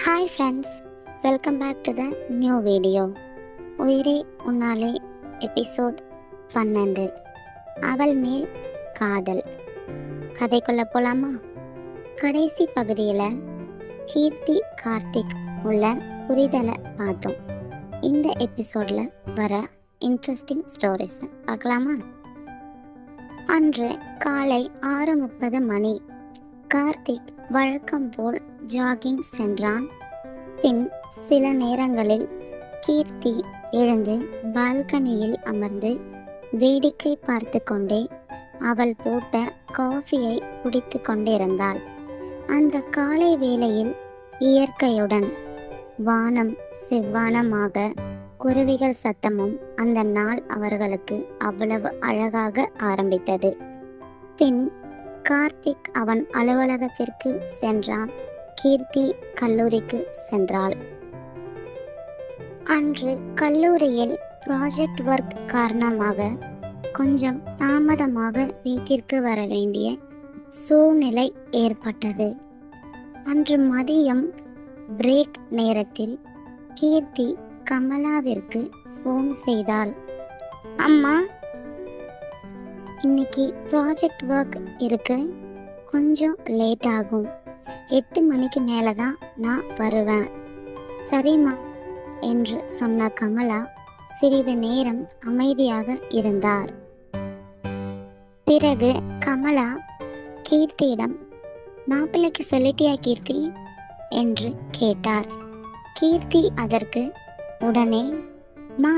Hi friends, welcome back to the new video. Uyire Unnale episode 12. அவள் மேல் காதல். கதைக்குள்ள போலாமா? கடைசி பகுதியில் கீர்த்தி கார்த்திக் உள்ள புரிதலை பார்த்தோம். இந்த எபிசோடில் வர இன்ட்ரெஸ்டிங் ஸ்டோரிஸை பார்க்கலாமா? அன்று காலை 6:30 மணி. கார்த்திக் வழக்கம் போல் ஜாகிங் சென்றான். பின் சில நேரங்களில் கீர்த்தி எழுந்து பால்கனியில் அமர்ந்து வேடிக்கை பார்த்து கொண்டே அவள் போட்ட காஃபியை குடித்து கொண்டிருந்தாள். அந்த காலை வேளையில் இயற்கையுடன் வானம் செவ்வானமாக குருவிகள் சத்தமும் அந்த நாள் அவர்களுக்கு அவ்வளவு அழகாக ஆரம்பித்தது. பின் கார்த்திக் அவன் அலுவலகத்திற்கு சென்றான். கீர்த்தி கல்லூரிக்கு சென்றாள். அன்று கல்லூரியில் ப்ராஜெக்ட் ஒர்க் காரணமாக கொஞ்சம் தாமதமாக வீட்டிற்கு வர வேண்டிய சூழ்நிலை ஏற்பட்டது. அன்று மதியம் பிரேக் நேரத்தில் கீர்த்தி கமலாவிற்கு ஃபோன் செய்தாள். அம்மா, இன்னைக்கு ப்ராஜெக்ட் ஒர்க் இருக்கு, கொஞ்சம் லேட் ஆகும். 8 மணிக்கு மேலே தான் நான் வருவேன். சரிம்மா என்று சொன்ன கமலா சிறிது நேரம் அமைதியாக இருந்தார். பிறகு கமலா கீர்த்தியிடம், மாப்பிள்ளைக்கு சொல்லிட்டியா கீர்த்தி என்று கேட்டார். கீர்த்தி அதற்கு உடனே, மா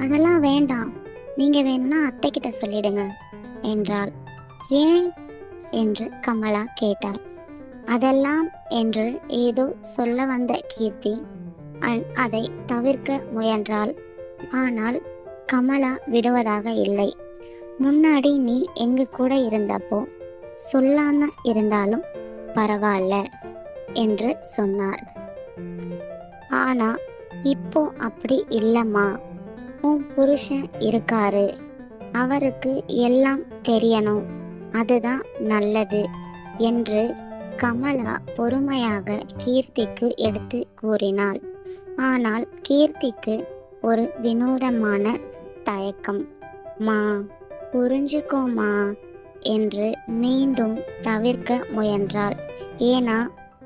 அதெல்லாம் வேண்டாம், நீங்க வேணும்னா அத்தை கிட்ட சொல்லிடுங்க என்றாள். ஏன் என்று கமலா கேட்டார். அதெல்லாம் என்று ஏதோ சொல்ல வந்த கீர்த்தி அதை தவிர்க்க முயன்றாள். ஆனால் கமலா விடுவதாக இல்லை. முன்னாடி நீ எங்க கூட இருந்தப்போ சொல்லாம இருந்தாலும் பரவாயில்ல என்று சொன்னார். ஆனா இப்போ அப்படி இல்லம்மா, உன் புருஷன் இருக்காரு, அவருக்கு எல்லாம் தெரியணும், அதுதான் நல்லது என்று கமலா பொறுமையாக கீர்த்திக்கு எடுத்து கூறினாள். ஆனால் கீர்த்திக்கு ஒரு வினோதமான தயக்கம். மா புரிஞ்சுக்கோமா என்று மீண்டும் தவிர்க்க முயன்றாள். ஏன்னா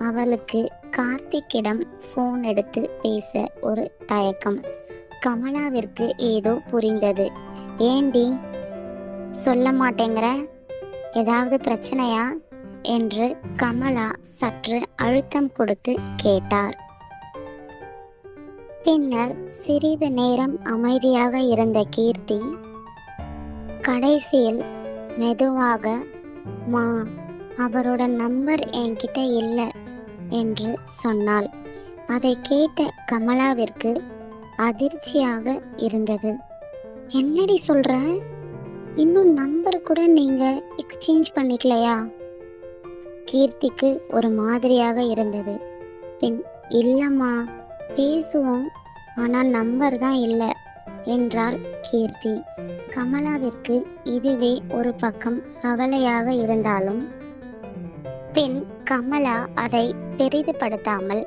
அவளுக்கு கார்த்திக்கிடம் ஃபோன் எடுத்து பேச ஒரு தயக்கம். கமலாவிற்கு ஏதோ புரிந்தது. ஏண்டி சொல்ல மாட்டேங்கிற, ஏதாவது பிரச்சனையா என்று கமலா சற்று அழுத்தம் கொடுத்து கேட்டார். பின்னர் சிறிது நேரம் அமைதியாக இருந்த கீர்த்தி கடைசியில் மெதுவாக, மா அவரோட நம்பர் என்கிட்ட இல்லை என்று சொன்னாள். அதை கேட்ட கமலாவிற்கு அதிர்ச்சியாக இருந்தது. என்னடி சொல்ற, இன்னும் நம்பர் கூட நீங்க எக்ஸ்சேஞ்ச் பண்ணிக்கலையா? கீர்த்திக்கு ஒரு மாதிரியாக இருந்தது. பின் இல்லம்மா, பேசுவோம், ஆனால் நம்பர் தான் இல்லை என்றாள் கீர்த்தி. கமலாவிற்கு இதுவே ஒரு பக்கம் கவலையாக இருந்தாலும் பின் கமலா அதை பெரிதுபடுத்தாமல்,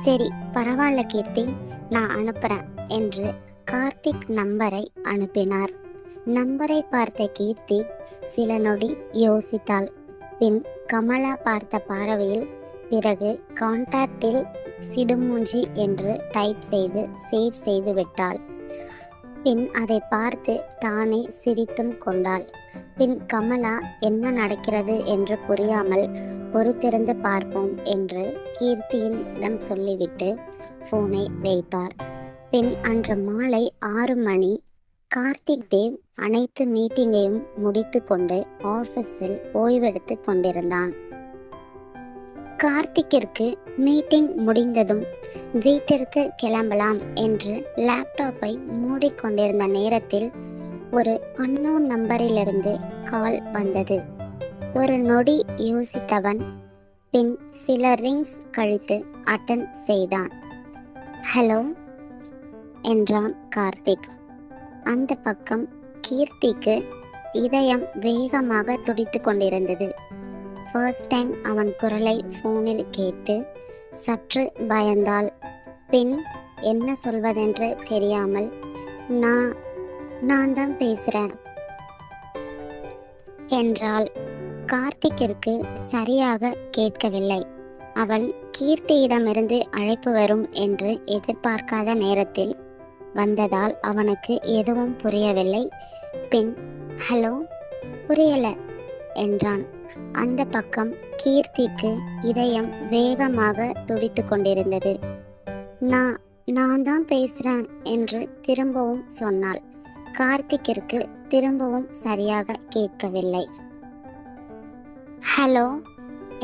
சரி பரவாயில்ல கீர்த்தி, நான் அனுப்புறேன் என்று கார்த்திக் நம்பரை அனுப்பினார். நம்பரை பார்த்த கீர்த்தி சில நொடி யோசித்தாள். பின் கமலா பார்த்த பார்வையில் பிறகு கான்டாக்டில் சிடுமூஞ்சி என்று டைப் செய்து சேவ் செய்து விட்டாள். பின் அதை பார்த்து தானே சிரித்தும் கொண்டாள். பின் கமலா என்ன நடக்கிறது என்று புரியாமல் பொறுத்திருந்து பார்ப்போம் என்று கீர்த்தியிடம் சொல்லிவிட்டு ஃபோனை வைத்தார். பின் அன்று மாலை 6 மணி கார்த்திக் தேவ் அனைத்து மீட்டிங்கையும் முடித்து கொண்டு ஆஃபீஸில் ஓய்வெடுத்து கொண்டிருந்தான். கார்த்திக்கிற்கு மீட்டிங் முடிந்ததும் வீட்டிற்கு கிளம்பலாம் என்று லேப்டாப்பை மூடிக்கொண்டிருந்த நேரத்தில் ஒரு அன்னோன் நம்பரிலிருந்து கால் வந்தது. ஒரு நொடி யோசித்தவன் பின் சில ரிங்ஸ் கழித்து அட்டன் செய்தான். ஹலோ என்றான் கார்த்திக். அந்த பக்கம் கீர்த்திக்கு இதயம் வேகமாக துடித்து கொண்டிருந்தது. ஃபர்ஸ்ட் டைம் அவன் குரலை ஃபோனில் கேட்டு சற்று பயந்தாள். பின் என்ன சொல்வதென்று தெரியாமல் நான் நான் தான் பேசுறேன் என்றாள். கார்த்திக்கிற்கு சரியாக கேட்கவில்லை. அவள் கீர்த்தியிடமிருந்து அழைப்பு வரும் என்று எதிர்பார்க்காத நேரத்தில் வந்ததால் அவனுக்கு எதுவும் புரியவில்லை. பின் ஹலோ, புரியல என்றான். அந்த பக்கம் கீர்த்திக்கு இதயம் வேகமாக துடித்து கொண்டிருந்தது. நான் தான் பேசுறேன் என்று திரும்பவும் சொன்னாள். கார்த்திக்கிற்கு திரும்பவும் சரியாக கேட்கவில்லை. ஹலோ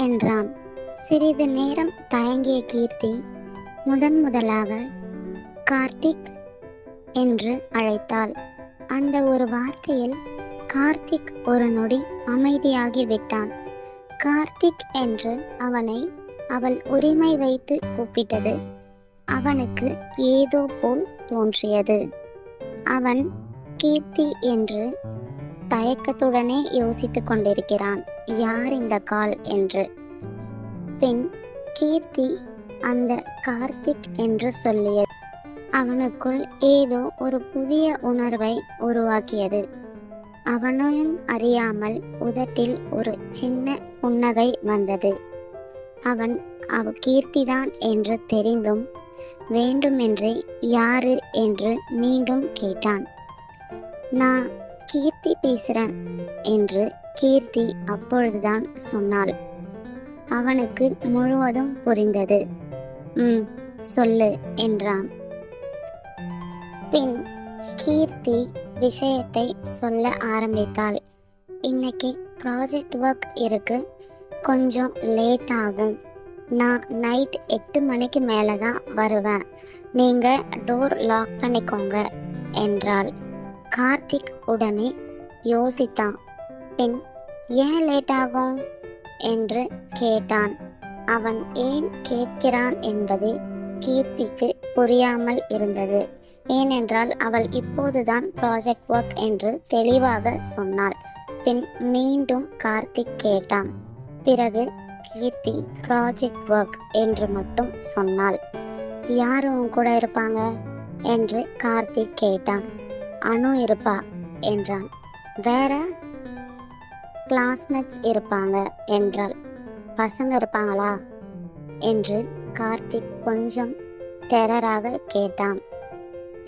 என்றான். சிறிது நேரம் தயங்கிய கீர்த்தி முதலாக கார்த்திக் என்று அழைத்தாள். அந்த ஒரு வார்த்தையில் கார்த்திக் ஒரு நொடி அமைதியாகி விட்டான். கார்த்திக் என்று அவனை அவள் உரிமை வைத்து கூப்பிட்டது அவனுக்கு ஏதோ போல் தோன்றியது. அவன் கீர்த்தி என்று தயக்கத்துடனே யோசித்துக் கொண்டிருக்கிறான், யார் இந்த கால் என்று. பின் கீர்த்தி அந்த கார்த்திக் என்று சொல்லியது அவனுக்குள் ஏதோ ஒரு புதிய உணர்வை உருவாக்கியது. அவனும் அறியாமல் உதட்டில் ஒரு சின்ன புன்னகை வந்தது. அவன் கீர்த்திதான் என்று தெரிந்தும் வேண்டுமென்றே யாரு என்று மீண்டும் கேட்டான். நான் கீர்த்தி பேசுறேன் என்று கீர்த்தி அப்பொழுதுதான் சொன்னாள். அவனுக்கு முழுவதும் புரிந்தது. சொல்லு என்றான். பின் கீர்த்தி விஷயத்தை சொல்ல ஆரம்பித்தாள். இன்னைக்கு ப்ராஜெக்ட் ஒர்க் இருக்கு, கொஞ்சம் லேட் ஆகும். நான் நைட் 8 மணிக்கு மேலே தான் வருவேன். நீங்கள் டோர் லாக் பண்ணிக்கோங்க என்றாள். கார்த்திக் உடனே யோசித்தான். பின் ஏன் லேட் ஆகும் என்று கேட்டான். அவன் ஏன் கேட்கிறான் என்பது கீர்த்திக்கு புரியாமல் இருந்தது. ஏனென்றால் அவள் இப்போதுதான் ப்ராஜெக்ட் ஒர்க் என்று தெளிவாக சொன்னாள். பின் மீண்டும் கார்த்திக் கேட்டான். பிறகு கீர்த்தி ப்ராஜெக்ட் ஒர்க் என்று மட்டும் சொன்னாள். யார் உன் கூட இருப்பாங்க என்று கார்த்திக் கேட்டான். அனு இருப்பா என்றான். வேற? கிளாஸ்மேட்ஸ் இருப்பாங்க என்றாள். பசங்க இருப்பாங்களா என்று கார்த்திக் கொஞ்சம் டெரராக கேட்டான்.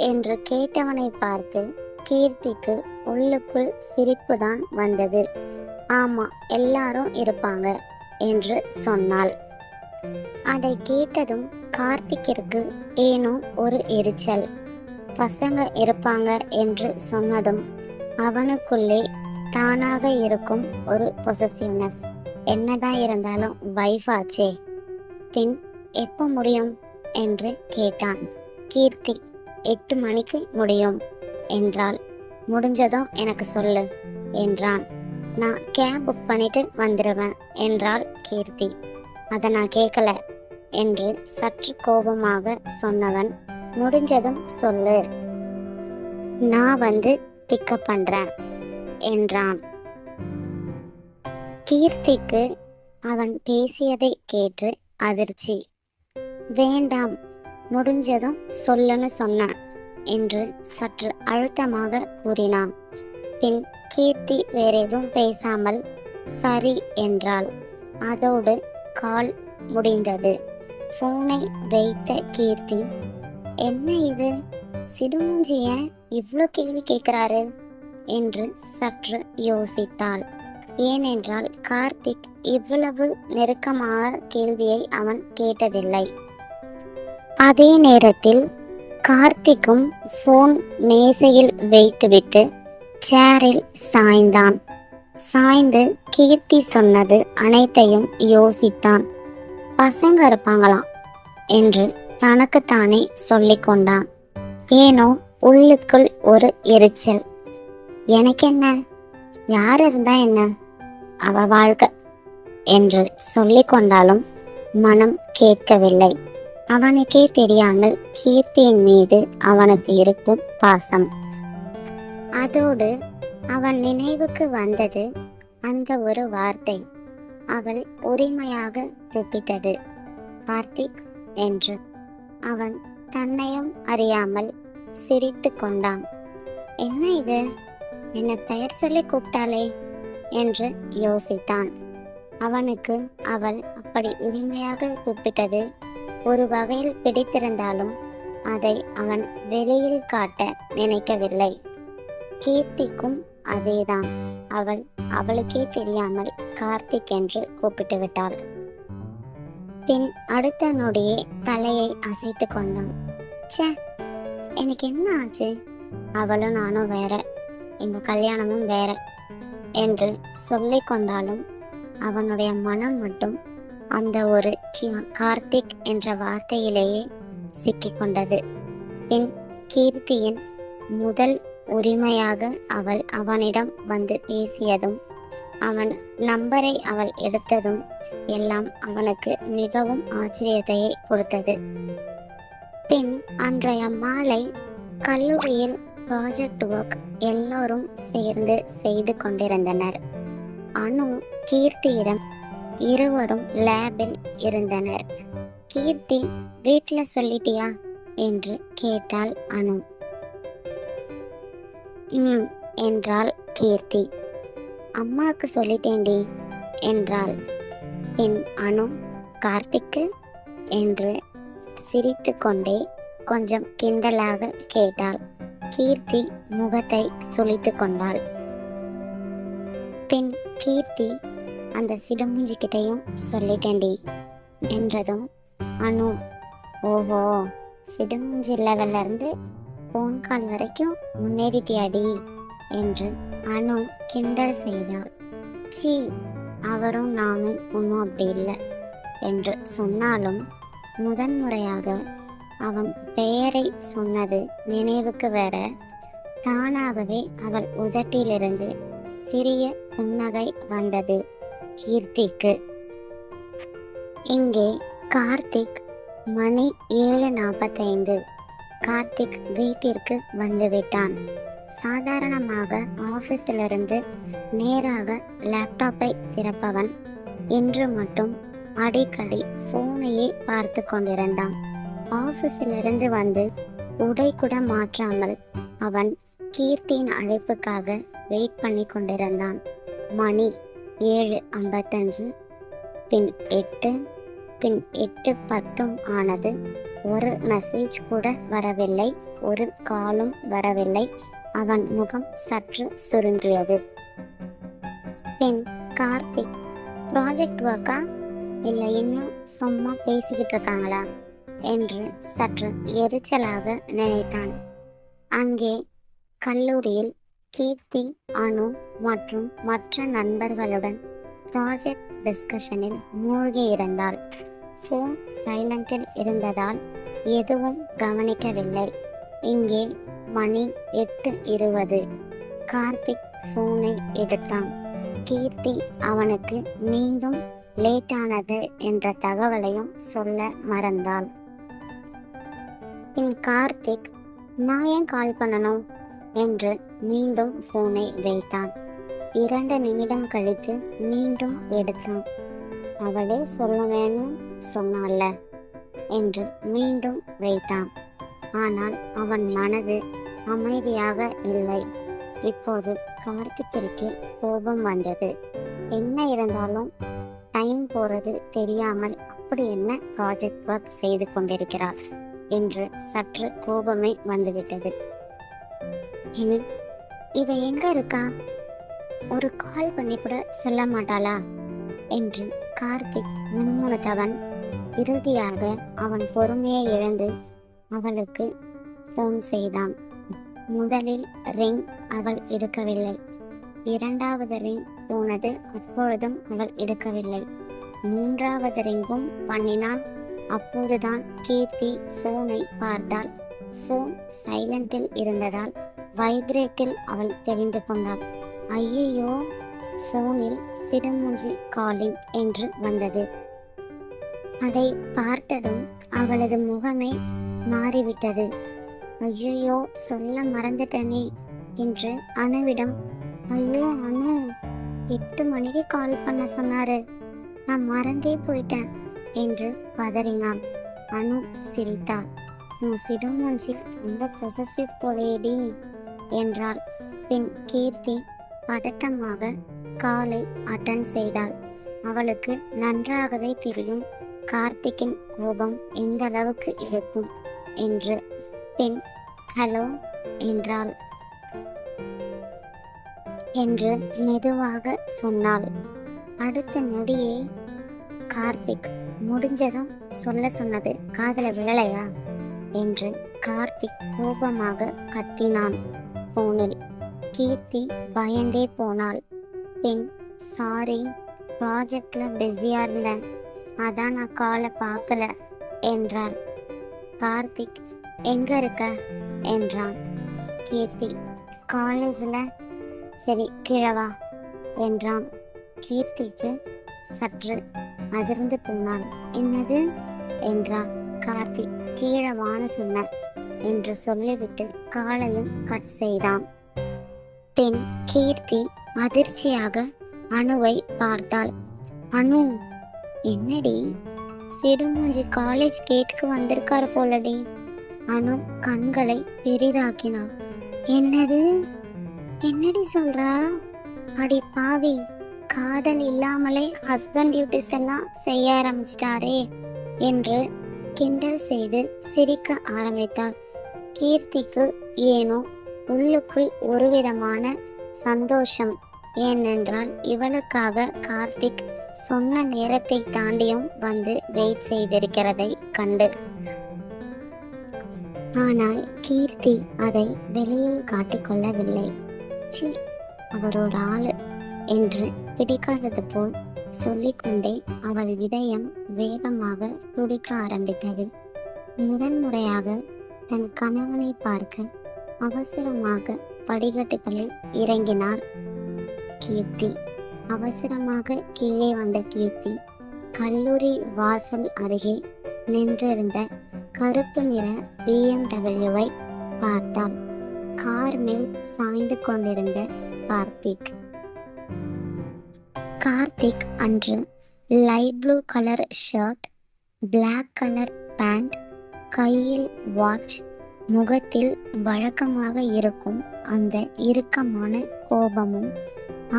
என்று கேட்டவனை பார்த்து கீர்த்திக்கு உள்ளுக்குள் சிரிப்புதான் வந்தது. ஆமா, எல்லாரும் இருப்பாங்க என்று சொன்னாள். அதை கேட்டதும் கார்த்திக்கிற்கு ஏனோ ஒரு எரிச்சல். பசங்க இருப்பாங்க என்று சொன்னதும் அவனுக்குள்ளே தானாக இருக்கும் ஒரு பொசசிவ்னஸ். என்னதான் இருந்தாலும் வைஃப் ஆச்சே. பின் எப்போ முடியும் என்று கேட்டான். கீர்த்தி 8 மணிக்கு முடியும் என்றாள். முடிஞ்சதும் எனக்கு சொல்லு என்றான். நான் கேப் புக் பண்ணிட்டு வந்துடுவேன் என்றாள் கீர்த்தி. அதை நான் கேட்கல என்று சற்று கோபமாக சொன்னவன், முடிஞ்சதும் சொல்லு, நான் வந்து பிக்கப் பண்றேன் என்றான். கீர்த்திக்கு அவன் பேசியதை கேட்டு அதிர்ச்சி. வேண்டாம், முடிஞ்சதும் சொல்லுன்னு சொன்ன என்று சற்று அழுத்தமாக கூறினான். பின் கீர்த்தி வேற எதுவும் பேசாமல் சரி என்றாள். அதோடு கால் முடிந்தது. போனை வைத்த கீர்த்தி, என்ன இது, சிடுமூஞ்சிய இவ்வளோ கேள்வி கேட்கிறாரு என்று சற்று யோசித்தாள். ஏனென்றால் கார்த்திக் இவ்வளவு நெருக்கமாக கேள்வியை அவன் கேட்டதில்லை. அதே நேரத்தில் கார்த்திக்கும் போன் மேசையில் வைத்துவிட்டு சேரில் சாய்ந்தான். சாய்ந்து கீர்த்தி சொன்னது அனைத்தையும் யோசித்தான். பசங்க இருப்பாங்களாம் என்று தனக்குத்தானே சொல்லிக்கொண்டான். ஏனோ உள்ளுக்குள் ஒரு எரிச்சல். எனக்கு என்ன, யார் இருந்தா என்ன, அவ வாழ்க்கை என்று சொல்லிக்கொண்டாலும் மனம் கேட்கவில்லை. அவனுக்கே தெரியாமல் கீர்த்தியின் மீது அவனுக்கு இருக்கும் பாசம். அதோடு அவன் நினைவுக்கு வந்தது அந்த ஒரு வார்த்தை. அவள் உரிமையாக கூப்பிட்டது. கார்த்திக் என்று. அவன் தன்னையும் அறியாமல் சிரித்து கொண்டான். என்ன இது, என்ன பெயர் சொல்லி கூப்பிட்டாளே என்று யோசித்தான். அவனுக்கு அவள் அப்படி உரிமையாக கூப்பிட்டது ஒரு வகையில் பிடித்திருந்தாலும் அதை அவன் வெளியில் காட்ட நினைக்கவில்லை. கீர்த்திக்கும் அதேதான். அவள் அவளுக்கே தெரியாமல் கார்த்திக் என்று கூப்பிட்டு விட்டாள். பின் அடுத்த நொடியே தலையை அசைத்து கொண்டான். ச்சே, எனக்கு என்ன ஆச்சு? அவளும் நானும் வேற, இந்த கல்யாணமும் வேற என்று சொல்லி கொண்டாலும் அவனுடைய மனம் மட்டும் அந்த ஒரு கார்த்திக் என்ற வார்த்தையிலேயே சிக்கிக்கொண்டது. பின் கீர்த்தியின் முதல் உரிமையாக அவள் அவனிடம் வந்து பேசியதும் அவன் நம்பரை அவள் எடுத்ததும் எல்லாம் அவனுக்கு மிகவும் ஆச்சரியத்தையே கொடுத்தது. பின் அன்றைய மாலை கல்லூரியில் ப்ராஜெக்ட் ஒர்க் எல்லோரும் சேர்ந்து செய்து கொண்டிருந்தனர். அனு கீர்த்தியிடம் இருவரும் லேபில் இருந்தனர். கீர்த்தி, வீட்டில் சொல்லிட்டியா என்று கேட்டாள் அனு. என்றாள் கீர்த்தி. அம்மாவுக்கு சொல்லிட்டேன்டி என்றாள். பின் அனு, கார்த்திக்கு என்று சிரித்து கொண்டே கொஞ்சம் கிண்டலாக கேட்டாள். கீர்த்தி முகத்தை சுளித்து கொண்டாள். பின் கீர்த்தி, அந்த சிடுமூஞ்சிக்கிட்டையும் சொல்லிட்டேன்டி என்றதும் அனு, ஓஹோ, சிடுமூஞ்சி லெவல்ல இருந்து ஃபோன் கால் வரைக்கும் முன்னேறிட்டியாடி என்று அனு கிண்டல் செய்தாள். சீ, அவரும் நானும் ஒன்றும் அப்படி இல்லை என்று சொன்னாலும் முதன்முறையாக அவன் பெயரை சொன்னது நினைவுக்கு வர தானாகவே அவள் உதட்டிலிருந்து சிறிய புன்னகை வந்தது கீர்த்திக்கு. இங்கே கார்த்திக். மணி 7:45. கார்த்திக் வீட்டிற்கு வந்துவிட்டான். சாதாரணமாக ஆஃபீஸிலிருந்து நேராக லேப்டாப்பை திறப்பவன் இன்று மட்டும் அடிக்கடி ஃபோனையே பார்த்து கொண்டிருந்தான். ஆஃபீஸிலிருந்து வந்து உடை கூட மாற்றாமல் அவன் கீர்த்தியின் அழைப்புக்காக வெயிட் பண்ணி கொண்டிருந்தான். மணி 7:55, பின் 8, பின் 8:10 ஆனது. ஒரு மெசேஜ் கூட வரவில்லை, ஒரு காலும் வரவில்லை. அவன் முகம் சற்று சுருங்கியது. பின் கார்த்திக், ப்ராஜெக்ட் ஒர்க்கா இல்லை இன்னும் சும்மா பேசிக்கிட்டு இருக்காங்களா என்று சற்று எரிச்சலாக நினைத்தான். அங்கே கல்லூரியில் கீர்த்தி, அனு மற்றும் மற்ற நண்பர்களுடன் ப்ராஜெக்ட் டிஸ்கஷனில் மூழ்கி இருந்தாள். ஃபோன் சைலண்டில் இருந்ததால் எதுவும் கவனிக்கவில்லை. இங்கே மணி 8:20. கார்த்திக் ஃபோனை எடுத்தான். கீர்த்தி அவனுக்கு மீண்டும் லேட்டானது என்ற தகவலையும் சொல்ல மறந்தாள். பின் கார்த்திக், நான் ஏன் கால் பண்ணணும் என்று மீண்டும் ஃபோனை வைத்தான். 2 நிமிடம் கழித்து மீண்டும் எடுத்தான். அவளே சொல்லுவேன்னு சொன்னால என்று மீண்டும் வைத்தான். ஆனால் அவன் மனது அமைதியாக இல்லை. இப்போது கார்த்திக்கிற்கு கோபம் வந்தது. என்ன இருந்தாலும் டைம் போறது தெரியாமல் அப்படி என்ன ப்ராஜெக்ட் ஒர்க் செய்து கொண்டிருக்கிறார் என்று சற்று கோபமே வந்துவிட்டது. இவ எங்க இருக்கா, ஒரு கால் பண்ணி கூட சொல்ல மாட்டாளா என்று கார்த்திக் முணுமுணுத்தவன் இறுதியாக அவன் பொறுமையை இழந்து அவளுக்கு ஃபோன் செய்தான். முதலில் ரிங், அவள் எடுக்கவில்லை. 2வது ரிங் போனது, அப்பொழுதும் அவள் எடுக்கவில்லை. 3வது ரிங்கும் பண்ணினான். அப்போதுதான் கீர்த்தி ஃபோனை பார்த்தாள். ஃபோன் சைலண்டில் இருந்ததால் வைப்ரேட்டில் அவள் தெரிந்து கொண்டாள். ஐயையோ, ஃபோனில் சிடுமூஞ்சி காலிங் என்று வந்தது. அதை பார்த்ததும் அவளது முகமே மாறிவிட்டது. ஐயோ, சொல்ல மறந்துட்டனே என்று அனுவிடம், ஐயோ அனு, 8 மணிக்கு கால் பண்ண சொன்னாரு, நான் மறந்தே போயிட்டேன் என்று பதறினாள். அனு சிரித்தாள். உன் சிடுமூஞ்சி ரொம்ப பொசசிவ் போலேடி என்றாள். பின் கீர்த்தி பதட்டமாக காலை அட்டன் செய்தாள். அவளுக்கு நன்றாகவே தெரியும் கார்த்திக்கின் கோபம் எந்த அளவுக்கு இருக்கும் என்று. பின் ஹலோ என்றாள் என்று மெதுவாக சொன்னாள். அடுத்த நொடியே கார்த்திக், முடிஞ்சதும் சொல்ல சொன்னது காதல விழலையா என்று கார்த்திக் கோபமாக கத்தினான் போனில். கீர்த்தி பயந்தே போனாள். பின் சாரி, ப்ராஜெக்ட்ல பிஸியா இருந்தேன், அதான் நான் காலை பார்க்கல என்றாள். கார்த்திக் எங்க இருக்க என்றான். கீர்த்தி காலேஜில். சரி கீழவா என்றான். கீர்த்திக்கு சற்று அதிர்ந்து போனாள். என்னது என்றான். கார்த்திக் கீழவான்னு சொன்ன என்று சொல்லிவிட்டு காலையும் கட் செய்தான். பின் கீர்த்தி அதிர்ச்சியாக அனுவை பார்த்தாள். அனு, என்னடி சிடுமூஞ்சி காலேஜ் கேட்டுக்கு வந்திருக்காரு போலடி. அனு கண்களை பெரிதாக்கினாள். என்னது, என்னடி சொல்றா? அடி பாவி, காதல் இல்லாமலே ஹஸ்பண்ட் டியூட்டிஸ் எல்லாம் செய்ய ஆரம்பிச்சிட்டாரே என்று கிண்டல் செய்து சிரிக்க ஆரம்பித்தாள். கீர்த்திக்கு ஏனோ உள்ளுக்குள் ஒரு விதமான சந்தோஷம். ஏனென்றால் இவளுக்காக கார்த்திக் சொன்ன நேரத்தை தாண்டியும் வந்து வெயிட் செய்திருக்கிறதை கண்டு. ஆனால் கீர்த்தி அதை வெளியில் காட்டிக்கொள்ளவில்லை. சி, அவரோட ஆளு என்று பிடிக்காதது போல் சொல்லிக்கொண்டே அவள் இதயம் வேகமாக துடிக்க ஆரம்பித்தது. முதன்முறையாக தன் கணவனை பார்க்க அவசரமாக படிக்கட்டுகளில் இறங்கினார் கீர்த்தி. அவசரமாக கீழே வந்த கீர்த்தி கல்லூரி வாசல் அருகே நின்றிருந்த கருப்பு நிற BMW பார்த்தாள். கார் மேல் சாய்ந்து கொண்டிருந்த கார்த்திக் அன்று light blue colour shirt, black colour pant, கையில் வாட்ச், முகத்தில் வழக்கமாக இருக்கும் அந்த இறுக்கமான கோபமும்.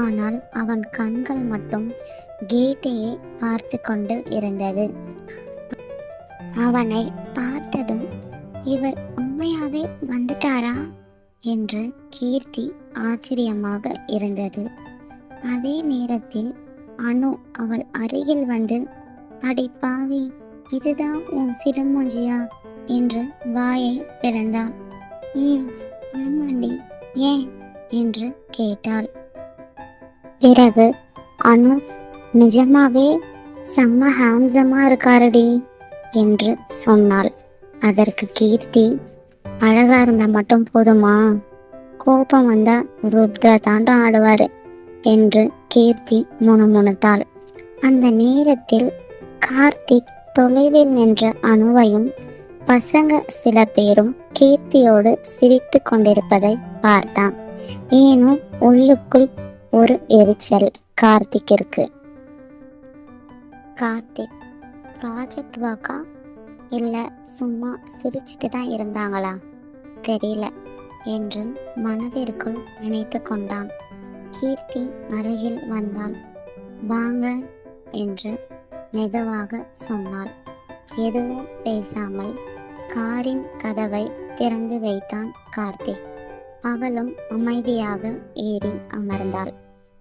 ஆனால் அவன் கண்கள் மட்டும் கேட்டையே பார்த்து கொண்டு இருந்தது. அவனை பார்த்ததும் இவர் உண்மையாவே வந்துட்டாரா என்று கீர்த்தி ஆச்சரியமாக இருந்தது. அதே நேரத்தில் அனு அவள் அருகில் வந்து, அடி பாவி, இதுதான் உன் சிடுமூஞ்சியா என்று வாயை பிளந்தாள். ஆமாண்டி, ஏன் என்று கேட்டாள். பிறகு அனு, நிஜமாவே செம்ம ஹேண்ட்ஸமா இருக்காருடி என்று சொன்னாள். அதற்கு கீர்த்தி, அழகா இருந்தா மட்டும் போதுமா, கோபம் வந்தா ருத்ரா தாண்டா ஆடுவாரு என்று கீர்த்தி முணுமுணுத்தாள். அந்த நேரத்தில் கார்த்திக் தொலைவில் நின்ற அனுவையும் பசங்க சில பேரும் கீர்த்தியோடு சிரித்து கொண்டிருப்பதை பார்த்தான். ஏனோ உள்ளுக்குள் ஒரு எரிச்சல் கார்த்திக்கிற்கு. கார்த்திக், ப்ராஜெக்ட் ஒர்க்கா இல்லை சும்மா சிரிச்சிட்டு தான் இருந்தாங்களா தெரியல என்று மனதிற்குள் நினைத்து கொண்டான். கீர்த்தி அருகில் வந்தாள். வாங்க என்று மெதுவாக சொன்னாள். எதுவும் பேசாமல் காரின் கதவை திறந்து வைத்தான் கார்த்திக். அவளும் அமைதியாக ஏறி அமர்ந்தாள்.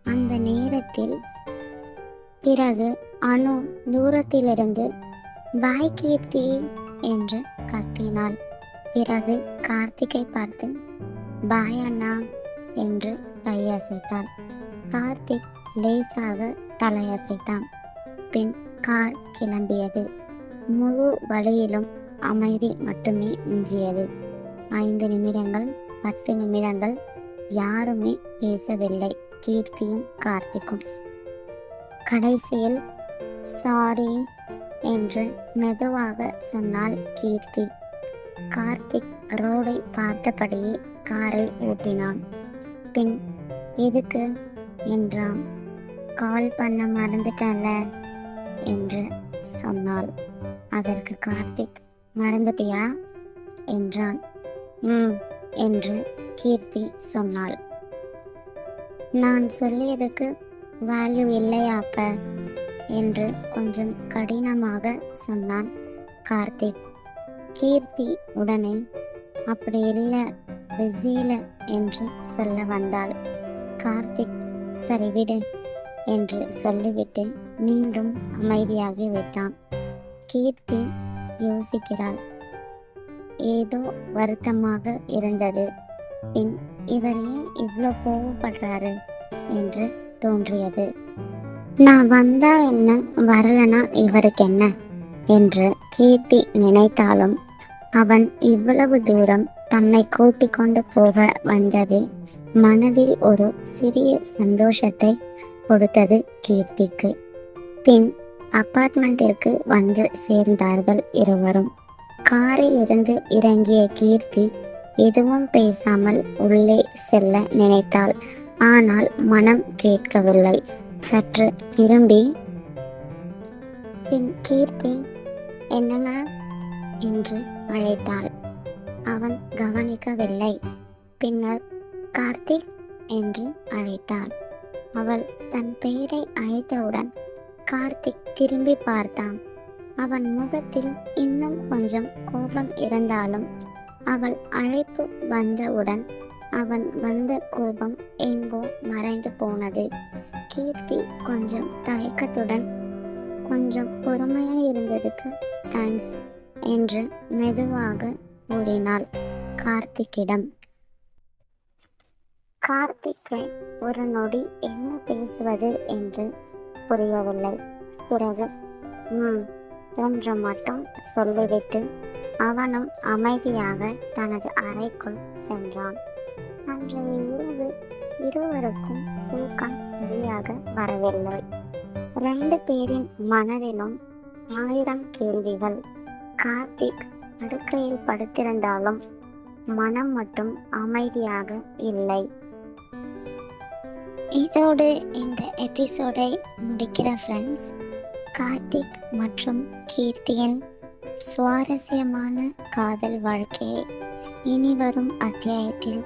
அந்த நேரத்தில் பிறகு அனு தூரத்திலிருந்து பாய் கீர்த்தி என்று கத்தினாள். பிறகு கார்த்திகை பார்த்து பாய் அண்ணா என்று கையசைத்தாள். கார்த்திக் லேசாக தலையசைத்தான். பின் கார் கிளம்பியது. முழு வழியிலும் அமைதி மட்டுமே மிஞ்சியது. 5 நிமிடங்கள் 10 நிமிடங்கள் யாருமே பேசவில்லை, கீர்த்தியும் கார்த்திக்கும். கடைசியில் சாரி என்று மெதுவாக சொன்னாள் கீர்த்தி. கார்த்திக் ரோடை பார்த்தபடியே காரை ஓட்டினான். பின் எதுக்கு என்றான். கால் பண்ண மறந்துட்டல என்று சொன்னாள். அதற்கு கார்த்திக், மறந்துட்டியா என்றான். ம் என்று கீர்த்தி சொன்னாள். நான் சொல்லியதுக்கு வேல்யூ இல்லையா அப்ப என்று கொஞ்சம் கடினமாக சொன்னான் கார்த்திக். கீர்த்தி உடனே அப்படி இல்லை, பிஸியில என்று சொல்ல வந்தாள். கார்த்திக் சரி விடு என்று சொல்லிவிட்டு மீண்டும் அமைதியாகி விட்டான். கீர்த்தி யோசிக்கிறாள். ஏதோ வருத்தமாக இருந்தது. பின் இவர் ஏன் இவ்வளோ கோவப்படுறாரு என்று தோன்றியது. நான் வந்தா என்ன, வரலனா இவருக்கு என்ன என்று கீர்த்தி நினைத்தாலும் அவன் இவ்வளவு தூரம் தன்னை கூட்டிக் கொண்டு போக வந்தது மனதில் ஒரு சிறிய சந்தோஷத்தை கொடுத்தது கீர்த்திக்கு. பின் அப்பார்ட்மெண்ட்டிற்கு வந்து சேர்ந்தார்கள் இருவரும். காரில் இருந்து இறங்கிய கீர்த்தி எதுவும் பேசாமல் உள்ளே செல்ல நினைத்தாள். ஆனால் மனம் கேட்கவில்லை. சற்று திரும்பி பின் கீர்த்தி என்னங்க என்று அழைத்தாள். அவன் கவனிக்கவில்லை. பின்னர் கார்த்திக் என்று அழைத்தாள். அவள் தன் பெயரை அழைத்தவுடன் கார்த்திக் திரும்பி பார்த்தான். அவன் முகத்தில் இன்னும் கொஞ்சம் கோபம் இருந்தாலும் அவள் அழைப்பு வந்தவுடன் அவன் வந்த கோபம் எங்கோ மறைந்து போனது. கீர்த்தி கொஞ்சம் தயக்கத்துடன், கொஞ்சம் பொறுமையாக இருந்ததுக்கு தேங்க்ஸ் என்று மெதுவாக கூறினாள் கார்த்திக்கிடம். கார்த்திக்கை ஒரு நொடி என்ன பேசுவது என்று புரியவில்லை. பிறகு என்று மட்டும் சொல்லிவிட்டு அவனும் அமைதியாக தனது அறைக்குள் சென்றான். அன்றைய இரவு இருவருக்கும் தூக்கம் சரியாக வரவில்லை. 2 பேரின் மனதிலும் 1000 கேள்விகள். கார்த்திக் படுக்கையில் படுத்திருந்தாலும் மனம் மட்டும் அமைதியாக இல்லை. இதோடு இந்த எபிசோடை முடிக்கிற ஃப்ரெண்ட்ஸ். கார்த்திக் மற்றும் கீர்த்தியின் சுவாரஸ்யமான காதல் வாழ்க்கையை இனி வரும் அத்தியாயத்தில்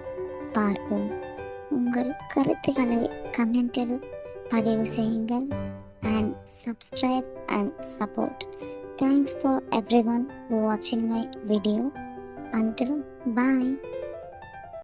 பார்ப்போம். உங்கள் கருத்துக்களை கமெண்டில் பதிவு செய்யுங்கள். And subscribe and support. Thanks for everyone watching my video. Until bye.